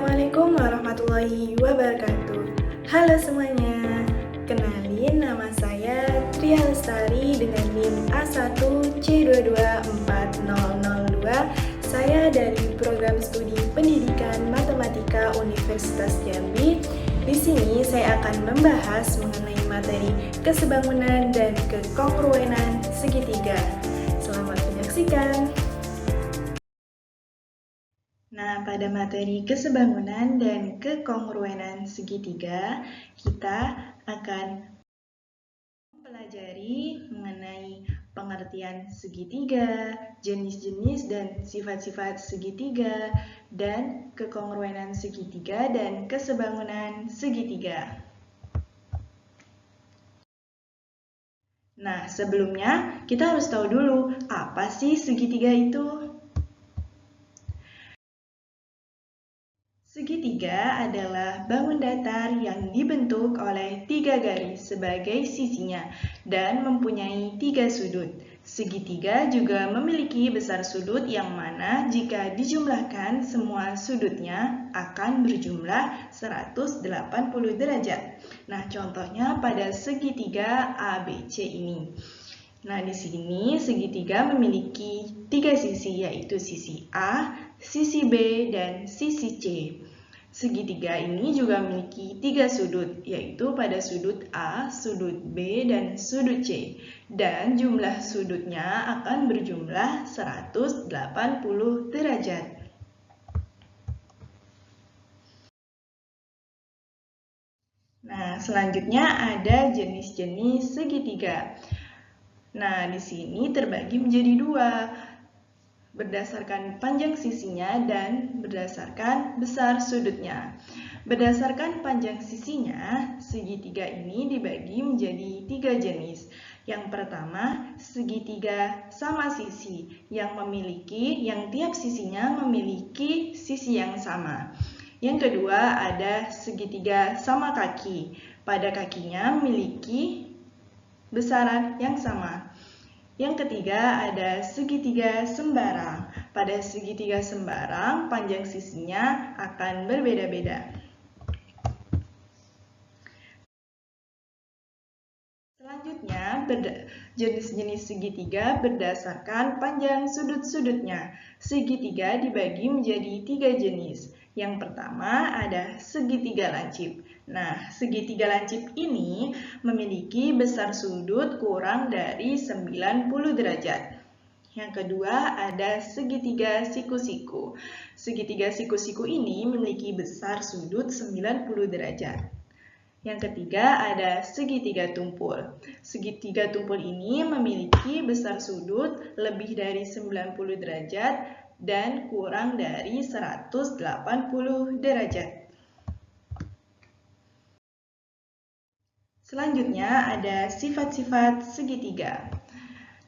Assalamualaikum warahmatullahi wabarakatuh. Halo semuanya, kenalin nama saya Tria Lestari dengan NIM A1C22402. Saya dari Program Studi Pendidikan Matematika Universitas Jambi. Di sini saya akan membahas mengenai materi kesebangunan dan kekongruenan segitiga. Selamat menyaksikan. Nah, pada materi kesebangunan dan kekongruenan segitiga, kita akan mempelajari mengenai pengertian segitiga, jenis-jenis dan sifat-sifat segitiga, dan kekongruenan segitiga dan kesebangunan segitiga. Nah, sebelumnya kita harus tahu dulu apa sih segitiga itu. Segitiga adalah bangun datar yang dibentuk oleh 3 garis sebagai sisinya dan mempunyai 3 sudut. Segitiga juga memiliki besar sudut yang mana jika dijumlahkan semua sudutnya akan berjumlah 180 derajat. Nah, contohnya pada segitiga ABC ini. Nah, di sini segitiga memiliki 3 sisi, yaitu sisi A, sisi B, dan sisi C. Segitiga ini juga memiliki 3 sudut, yaitu pada sudut A, sudut B, dan sudut C. Dan jumlah sudutnya akan berjumlah 180 derajat. Nah, selanjutnya ada jenis-jenis segitiga. Nah, di sini terbagi menjadi 2. Berdasarkan panjang sisinya dan berdasarkan besar sudutnya. Berdasarkan panjang sisinya, segitiga ini dibagi menjadi 3 jenis. Yang pertama, segitiga sama sisi yang tiap sisinya memiliki sisi yang sama. Yang kedua, ada segitiga sama kaki. Pada kakinya memiliki besaran yang sama. Yang ketiga ada segitiga sembarang. Pada segitiga sembarang, panjang sisinya akan berbeda-beda. Selanjutnya, jenis-jenis segitiga berdasarkan panjang sudut-sudutnya. Segitiga dibagi menjadi 3 jenis. Yang pertama ada segitiga lancip. Nah, segitiga lancip ini memiliki besar sudut kurang dari 90 derajat. Yang kedua ada segitiga siku-siku. Segitiga siku-siku ini memiliki besar sudut 90 derajat. Yang ketiga ada segitiga tumpul. Segitiga tumpul ini memiliki besar sudut lebih dari 90 derajat dan kurang dari 180 derajat. Selanjutnya ada sifat-sifat segitiga.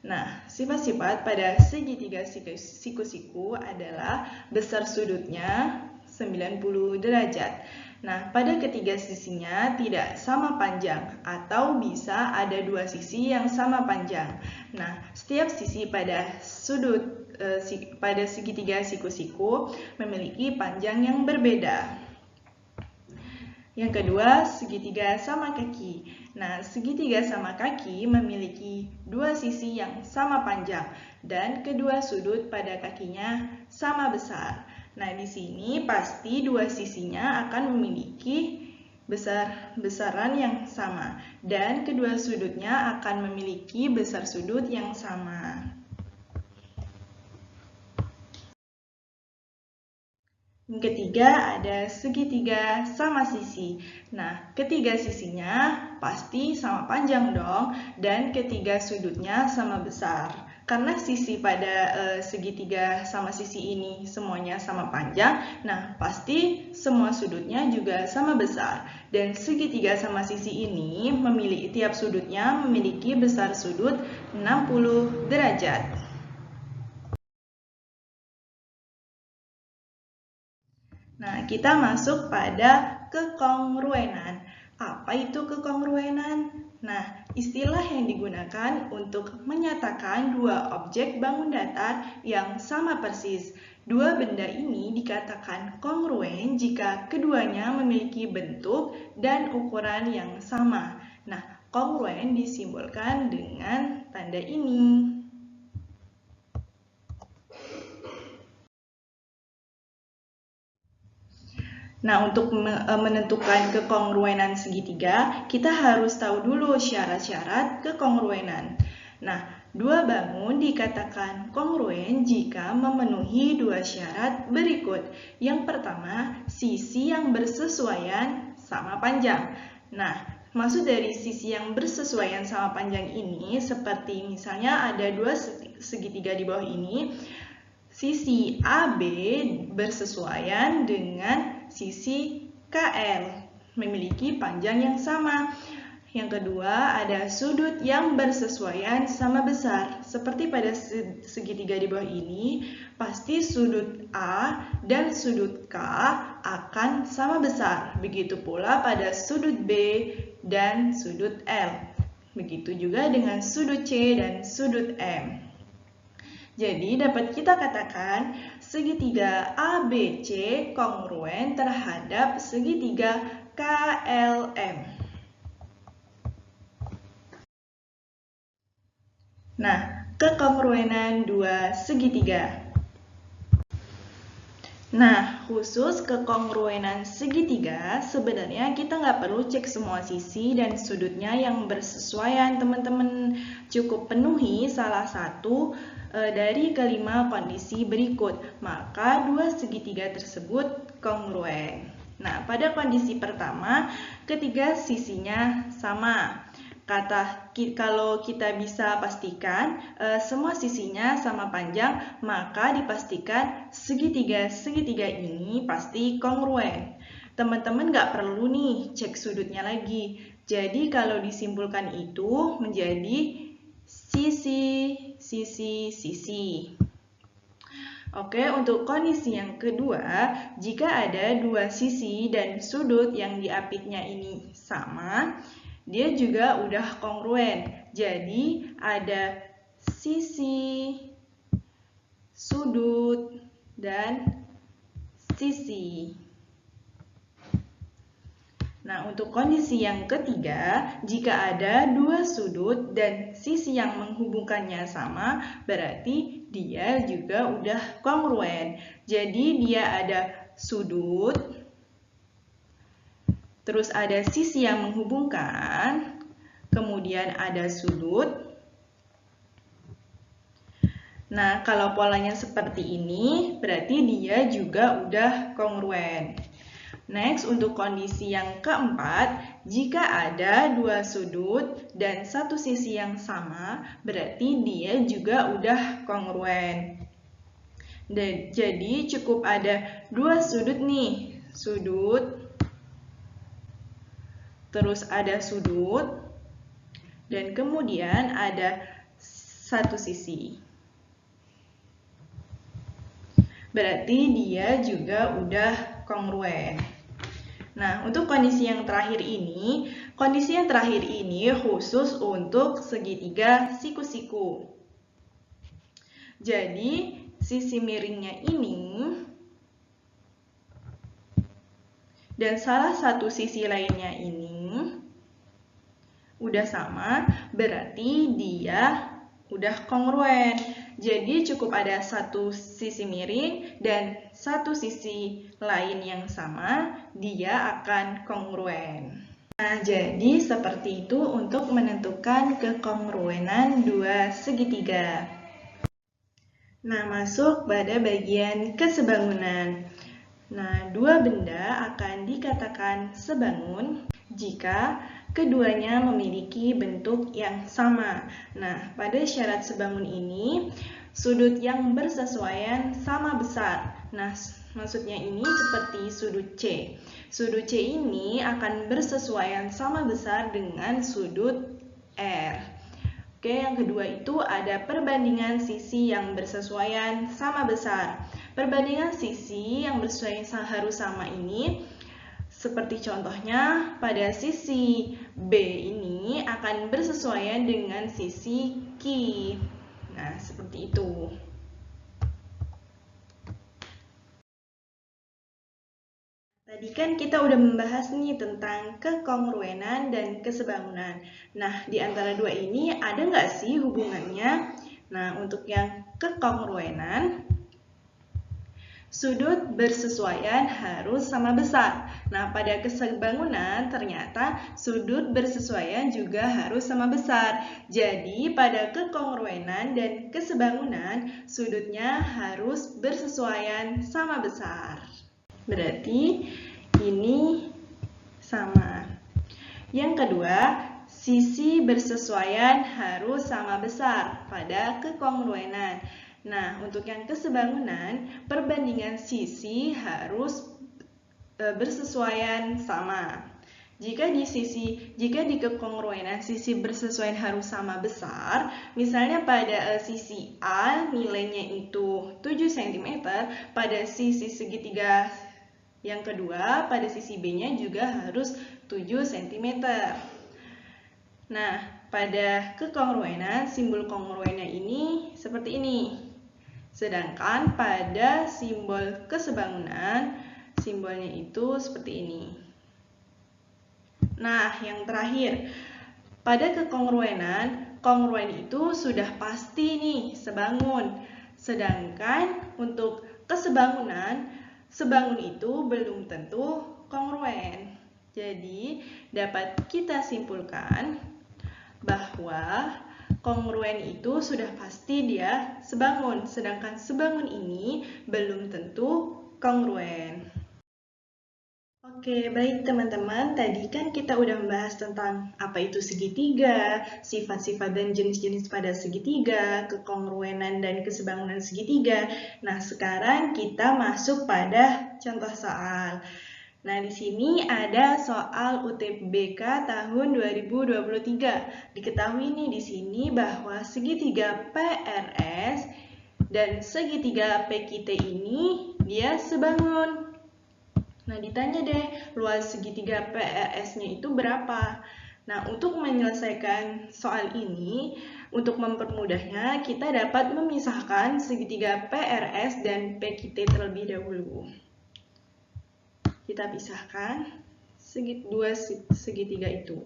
Nah, sifat-sifat pada segitiga siku-siku adalah besar sudutnya 90 derajat. Nah, pada ketiga sisinya tidak sama panjang atau bisa ada 2 sisi yang sama panjang. Nah, setiap sisi pada pada segitiga siku-siku memiliki panjang yang berbeda. Yang kedua, segitiga sama kaki. Nah, segitiga sama kaki memiliki 2 sisi yang sama panjang dan kedua sudut pada kakinya sama besar. Nah, di sini pasti 2 sisinya akan memiliki besaran yang sama dan kedua sudutnya akan memiliki besar sudut yang sama. Yang ketiga ada segitiga sama sisi. Nah, ketiga sisinya pasti sama panjang dong dan ketiga sudutnya sama besar. Karena sisi pada segitiga sama sisi ini semuanya sama panjang, nah pasti semua sudutnya juga sama besar. Dan segitiga sama sisi ini tiap sudutnya memiliki besar sudut 60 derajat. Nah, kita masuk pada kekongruenan. Apa itu kekongruenan? Nah, istilah yang digunakan untuk menyatakan 2 objek bangun datar yang sama persis Dua benda ini dikatakan kongruen jika keduanya memiliki bentuk dan ukuran yang sama. Nah, kongruen disimbolkan dengan tanda ini. Nah, untuk menentukan kekongruenan segitiga, kita harus tahu dulu syarat-syarat kekongruenan. Nah, dua bangun dikatakan kongruen jika memenuhi dua syarat berikut. Yang pertama, sisi yang bersesuaian sama panjang. Nah, maksud dari sisi yang bersesuaian sama panjang ini, seperti misalnya ada dua segitiga di bawah ini, sisi AB bersesuaian dengan sisi KL, memiliki panjang yang sama. Yang kedua, ada sudut yang bersesuaian sama besar. Seperti pada segitiga di bawah ini, pasti sudut A dan sudut K akan sama besar. Begitu pula pada sudut B dan sudut L. Begitu juga dengan sudut C dan sudut M. Jadi dapat kita katakan segitiga ABC kongruen terhadap segitiga KLM. Nah, kekongruenan dua segitiga. Nah, khusus kekongruenan segitiga, sebenarnya kita nggak perlu cek semua sisi dan sudutnya yang bersesuaian, teman-teman. Cukup penuhi salah satu dari kelima kondisi berikut, maka dua segitiga tersebut kongruen. Nah, pada kondisi pertama, ketiga sisinya sama. Kalau kita bisa pastikan semua sisinya sama panjang, maka dipastikan segitiga ini pasti kongruen. Teman-teman nggak perlu nih cek sudutnya lagi. Jadi kalau disimpulkan itu menjadi sisi. Oke, untuk kondisi yang kedua, jika ada dua sisi dan sudut yang diapitnya ini sama, dia juga udah kongruen. Jadi ada sisi, sudut, dan sisi. Nah, untuk kondisi yang ketiga, jika ada dua sudut dan sisi yang menghubungkannya sama, berarti dia juga udah kongruen. Jadi dia ada sudut, terus ada sisi yang menghubungkan, kemudian ada sudut. Nah, kalau polanya seperti ini, berarti dia juga udah kongruen. Next, untuk kondisi yang keempat, jika ada dua sudut dan satu sisi yang sama, berarti dia juga udah kongruen. Jadi cukup ada dua sudut nih, sudut, terus ada sudut, dan kemudian ada satu sisi. Berarti dia juga udah kongruen. Nah, untuk kondisi yang terakhir ini khusus untuk segitiga siku-siku. Jadi, sisi miringnya ini dan salah satu sisi lainnya ini udah sama, berarti dia udah kongruen. Jadi cukup ada satu sisi miring dan satu sisi lain yang sama, dia akan kongruen. Nah, jadi seperti itu untuk menentukan kekongruenan dua segitiga. Nah, masuk pada bagian kesebangunan. Nah, dua benda akan dikatakan sebangun jika keduanya memiliki bentuk yang sama. Nah, pada syarat sebangun ini, sudut yang bersesuaian sama besar. Nah, maksudnya ini seperti sudut C. Sudut C ini akan bersesuaian sama besar dengan sudut R. Oke, yang kedua itu ada perbandingan sisi yang bersesuaian sama besar. Perbandingan sisi yang bersesuaian harus sama ini, seperti contohnya pada sisi B ini akan bersesuaian dengan sisi Q. Nah, seperti itu. Tadi kan kita udah membahas nih tentang kekongruenan dan kesebangunan. Nah, di antara dua ini ada nggak sih hubungannya? Nah, untuk yang kekongruenan, sudut bersesuaian harus sama besar. Nah, pada kesebangunan ternyata sudut bersesuaian juga harus sama besar. Jadi, pada kekongruenan dan kesebangunan, sudutnya harus bersesuaian sama besar. Berarti ini sama. Yang kedua, sisi bersesuaian harus sama besar pada kekongruenan. Nah, untuk yang kesebangunan, perbandingan sisi harus bersesuaian sama. Jika di kekongruenan sisi bersesuaian harus sama besar, misalnya pada sisi A nilainya itu 7 cm, pada sisi segitiga yang kedua, pada sisi B-nya juga harus 7 cm. Nah, pada kekongruenan, simbol kongruennya ini seperti ini. Sedangkan pada simbol kesebangunan, simbolnya itu seperti ini. Nah, yang terakhir, pada kekongruenan, kongruen itu sudah pasti nih sebangun. Sedangkan untuk kesebangunan, sebangun itu belum tentu kongruen. Jadi, dapat kita simpulkan bahwa kongruen itu sudah pasti dia sebangun, sedangkan sebangun ini belum tentu kongruen. Oke, baik teman-teman. Tadi kan kita udah membahas tentang apa itu segitiga, sifat-sifat dan jenis-jenis pada segitiga, kekongruenan dan kesebangunan segitiga. Nah, sekarang kita masuk pada contoh soal. Nah, di sini ada soal UTBK tahun 2023. Diketahui nih di sini bahwa segitiga PRS dan segitiga PQT ini dia sebangun. Nah, ditanya deh, luas segitiga PRS-nya itu berapa? Nah, untuk menyelesaikan soal ini, untuk mempermudahnya, kita dapat memisahkan segitiga PRS dan PQT terlebih dahulu. Kita pisahkan dua segitiga itu.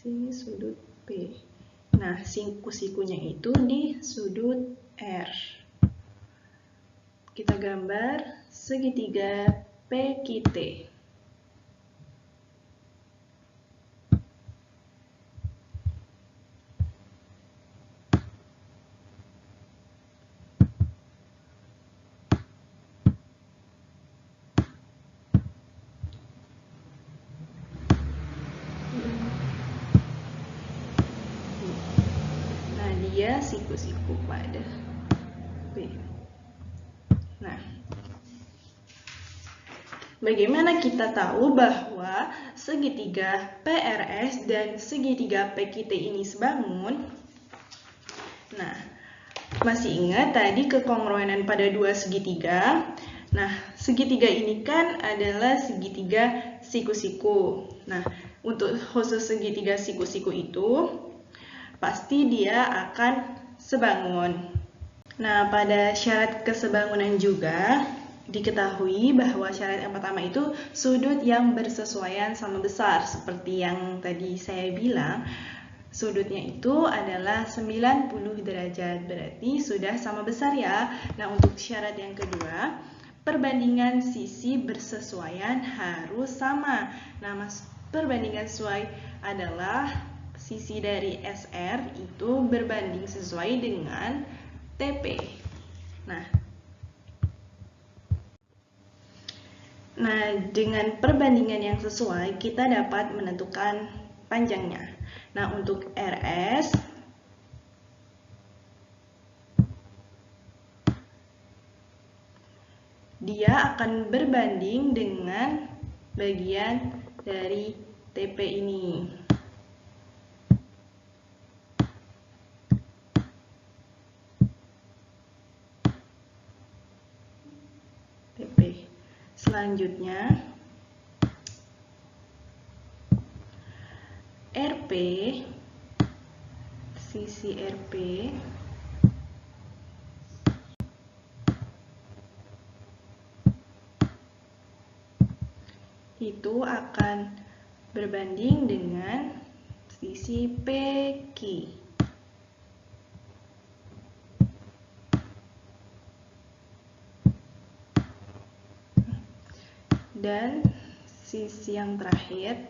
Sini sudut P. Nah, siku-sikunya itu di sudut R. Kita gambar segitiga PQT. Dia siku-siku pada P. Nah, bagaimana kita tahu bahwa segitiga PRS dan segitiga PQT ini sebangun? Nah, masih ingat tadi kekongruenan pada dua segitiga? Nah, segitiga ini kan adalah segitiga siku-siku. Nah, untuk khusus segitiga siku-siku itu, pasti dia akan sebangun. Nah, pada syarat kesebangunan juga diketahui bahwa syarat yang pertama itu sudut yang bersesuaian sama besar. Seperti yang tadi saya bilang, sudutnya itu adalah 90 derajat. Berarti sudah sama besar ya. Nah, untuk syarat yang kedua, perbandingan sisi bersesuaian harus sama. Nah, perbandingan sesuai adalah sisi dari SR itu berbanding sesuai dengan TP. Nah, dengan perbandingan yang sesuai, kita dapat menentukan panjangnya. Nah, untuk RS, dia akan berbanding dengan bagian dari TP ini. Selanjutnya, RP, sisi RP itu akan berbanding dengan sisi PQ. Dan sisi yang terakhir,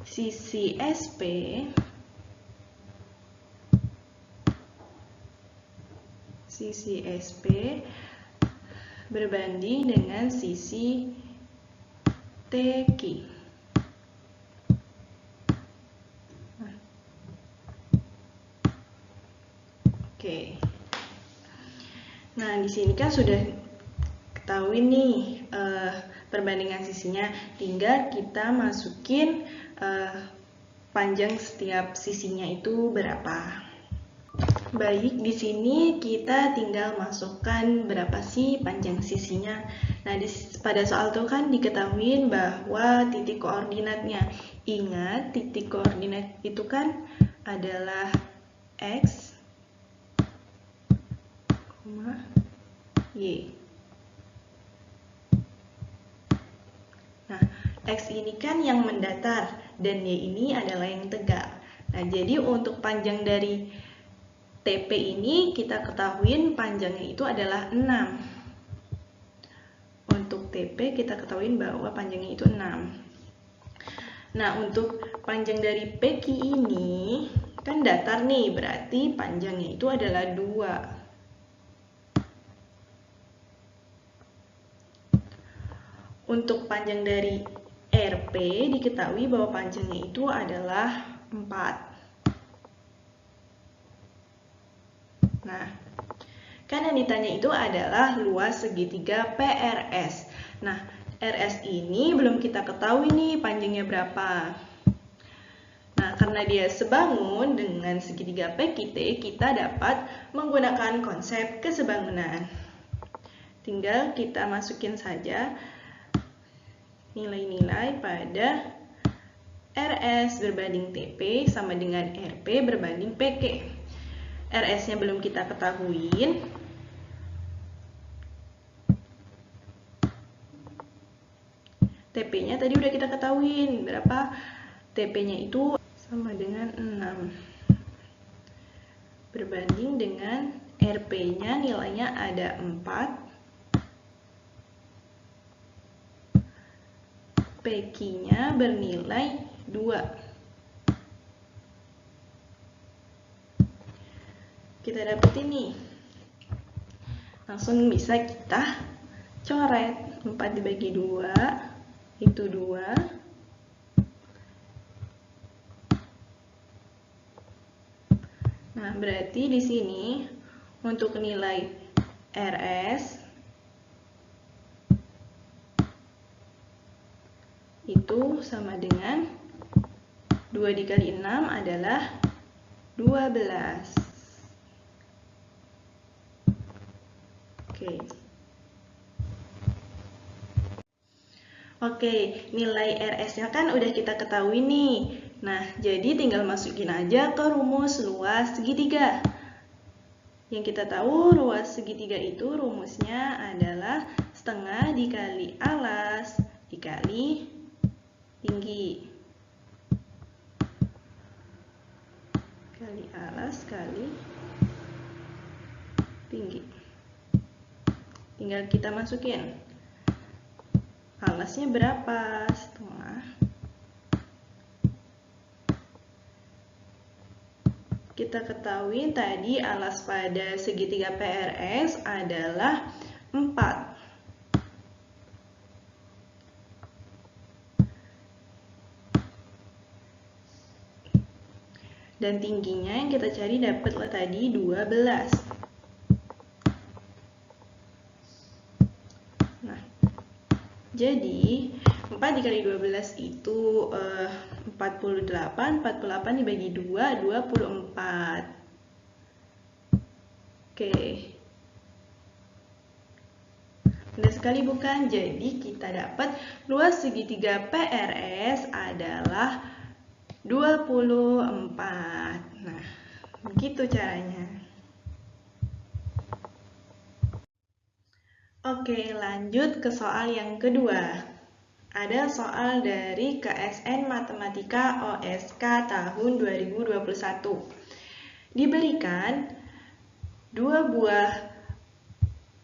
sisi SP, berbanding dengan sisi TQ. Oke. Nah, di sini kan sudah ketahui nih perbandingan sisinya, tinggal kita masukin panjang setiap sisinya itu berapa. Baik, di sini kita tinggal masukkan berapa sih panjang sisinya. Nah, pada soal itu kan diketahui bahwa titik koordinatnya. Ingat, titik koordinat itu kan adalah X, Y. Nah, X ini kan yang mendatar dan Y ini adalah yang tegak. Nah, jadi untuk panjang dari TP ini kita ketahui panjangnya itu adalah 6. Untuk TP kita ketahui bahwa panjangnya itu 6. Nah, untuk panjang dari PQ ini kan datar nih, berarti panjangnya itu adalah 2. Untuk panjang dari RP diketahui bahwa panjangnya itu adalah 4. Nah, kan yang ditanya itu adalah luas segitiga PRS. Nah, RS ini belum kita ketahui nih panjangnya berapa. Nah, karena dia sebangun dengan segitiga PQT, kita dapat menggunakan konsep kesebangunan. Tinggal kita masukin saja nilai-nilai pada RS berbanding TP sama dengan RP berbanding PQ. RS-nya belum kita ketahuin. TP-nya tadi udah kita ketahuin. Berapa? TP-nya itu sama dengan 6. Berbanding dengan RP-nya nilainya ada 4. PQ-nya bernilai 2. Kita dapetin nih. Langsung bisa kita coret. 4 dibagi 2 itu 2. Nah, berarti di sini untuk nilai RS itu sama dengan 2 dikali 6 adalah 12. Oke, nilai RS-nya kan udah kita ketahui nih. Nah, jadi tinggal masukin aja ke rumus luas segitiga. Yang kita tahu luas segitiga itu rumusnya adalah setengah dikali alas dikali tinggi. Kali alas kali tinggi. Tinggal kita masukin. Alasnya berapa? Setengah. Kita ketahui tadi alas pada segitiga PRS adalah 4. Dan tingginya yang kita cari dapatlah tadi 12. Nah, jadi 4 dikali 12 itu 48. 48 dibagi 2, 24. Oke. Mudah sekali bukan? Jadi kita dapat luas segitiga PRS adalah 24. Nah, begitu caranya. Oke, lanjut ke soal yang kedua. Ada soal dari KSN Matematika OSK tahun 2021. Diberikan dua buah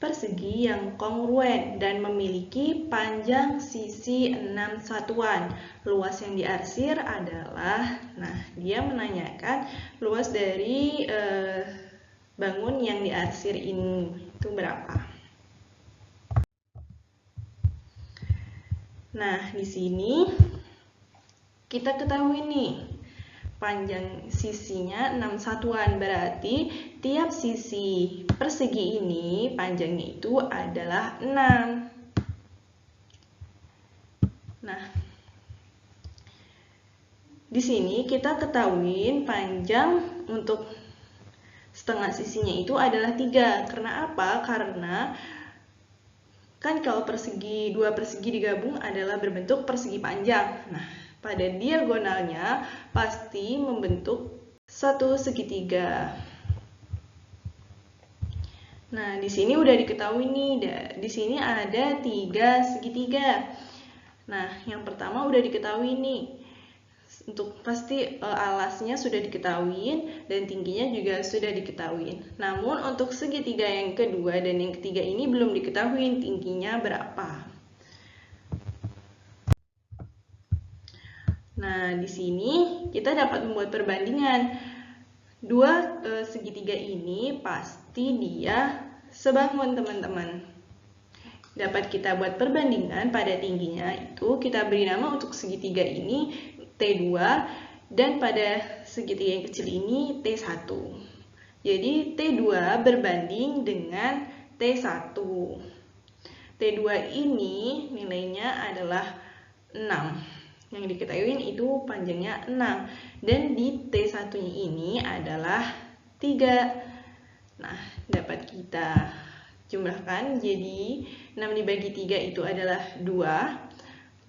persegi yang kongruen dan memiliki panjang sisi 6 satuan. Luas yang diarsir adalah, dia menanyakan luas dari bangun yang diarsir ini itu berapa. Nah, di sini kita ketahui nih, panjang sisinya 6 satuan, berarti tiap sisi persegi ini panjangnya itu adalah 6. Nah, di sini kita ketahuin panjang untuk setengah sisinya itu adalah 3. Karena apa? Karena kan kalau dua persegi digabung adalah berbentuk persegi panjang. Nah, pada diagonalnya pasti membentuk satu segitiga. Nah, di sini udah diketahui nih, di sini ada 3 segitiga. Nah, yang pertama udah diketahui nih. Untuk pasti alasnya sudah diketahui dan tingginya juga sudah diketahui. Namun untuk segitiga yang kedua dan yang ketiga ini belum diketahui tingginya berapa. Nah, di sini kita dapat membuat perbandingan. Dua segitiga ini pasti dia sebangun, teman-teman. Dapat kita buat perbandingan pada tingginya itu kita beri nama untuk segitiga ini T2 dan pada segitiga yang kecil ini T1. Jadi T2 berbanding dengan T1. T2 ini nilainya adalah 6. Yang diketahui itu panjangnya 6. Dan di T1-nya ini adalah 3. Nah, dapat kita jumlahkan. Jadi 6 dibagi 3 itu adalah 2.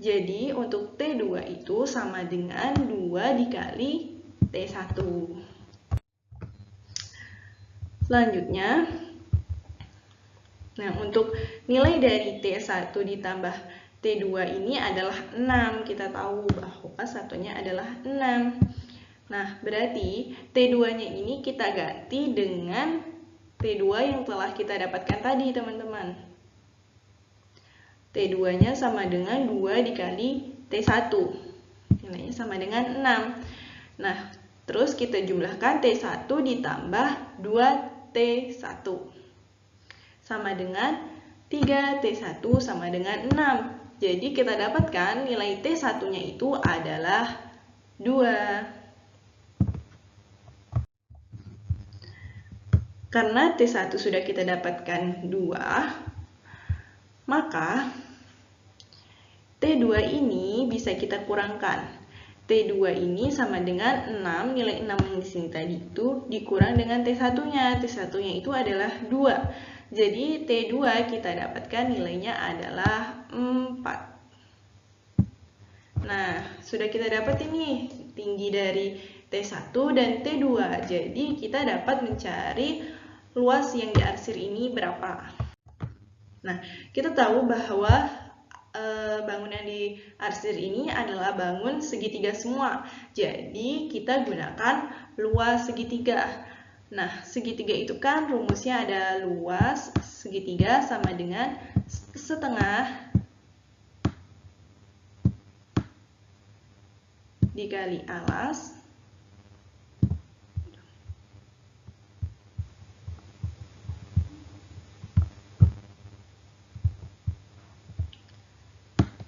Jadi untuk T2 itu sama dengan 2 dikali T1. Selanjutnya, nah untuk nilai dari T1 ditambah T2 ini adalah 6. Kita tahu bahwa satunya adalah 6. Nah, berarti T2-nya ini kita ganti dengan T2 yang telah kita dapatkan tadi, teman-teman. T2-nya sama dengan 2 dikali T1. Nilainya sama dengan 6. Nah, terus kita jumlahkan T1 ditambah 2T1. Sama dengan 3T1 sama dengan 6. Jadi kita dapatkan nilai T1-nya itu adalah 2. Karena T1 sudah kita dapatkan 2, maka T2 ini bisa kita kurangkan. T2 ini sama dengan 6, nilai 6 yang di sini tadi itu dikurang dengan T1-nya. T1-nya itu adalah 2. Jadi T2 kita dapatkan nilainya adalah 4. Nah, sudah kita dapat ini tinggi dari T1 dan T2. Jadi kita dapat mencari luas yang diarsir ini berapa. Nah, kita tahu bahwa bangunan di arsir ini adalah bangun segitiga semua. Jadi kita gunakan luas segitiga. Nah, segitiga itu kan rumusnya ada luas segitiga sama dengan setengah dikali alas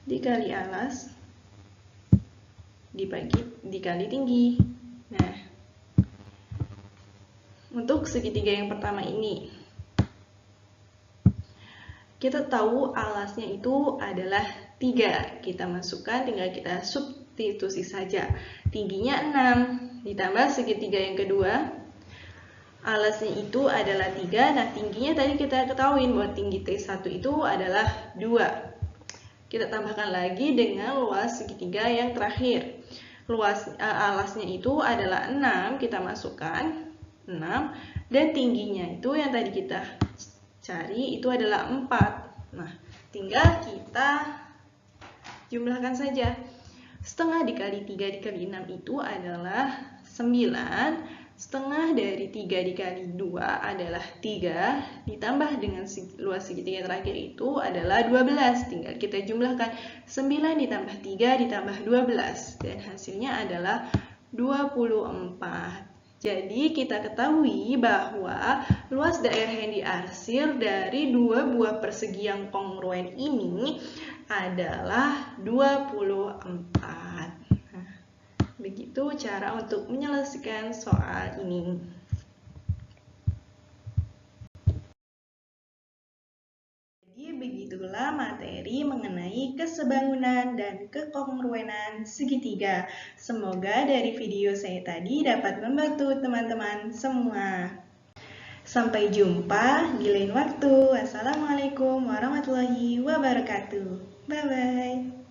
dikali alas dikali tinggi. Nah, untuk segitiga yang pertama ini, kita tahu alasnya itu adalah 3. Kita masukkan, tinggal kita substitusi saja. Tingginya 6, ditambah segitiga yang kedua, Alasnya itu adalah 3. Nah, tingginya tadi kita ketahui bahwa tinggi T1 itu adalah 2. Kita tambahkan lagi dengan luas segitiga yang terakhir. Alasnya itu adalah 6, kita masukkan 6. Dan tingginya itu yang tadi kita cari itu adalah 4. Nah, tinggal kita jumlahkan saja. Setengah dikali 3 dikali 6 itu adalah 9. Setengah dari 3 dikali 2 adalah 3, ditambah dengan luas segitiga terakhir itu adalah 12. Tinggal kita jumlahkan 9 ditambah 3 ditambah 12. Dan hasilnya adalah 24. Jadi kita ketahui bahwa luas daerah yang diarsir dari dua buah persegi yang kongruen ini adalah 24. Begitu cara untuk menyelesaikan soal ini. Jadi begitulah materi mengenai kesebangunan dan kekongruenan segitiga. Semoga dari video saya tadi dapat membantu teman-teman semua. Sampai jumpa di lain waktu. Wassalamualaikum warahmatullahi wabarakatuh. Bye-bye.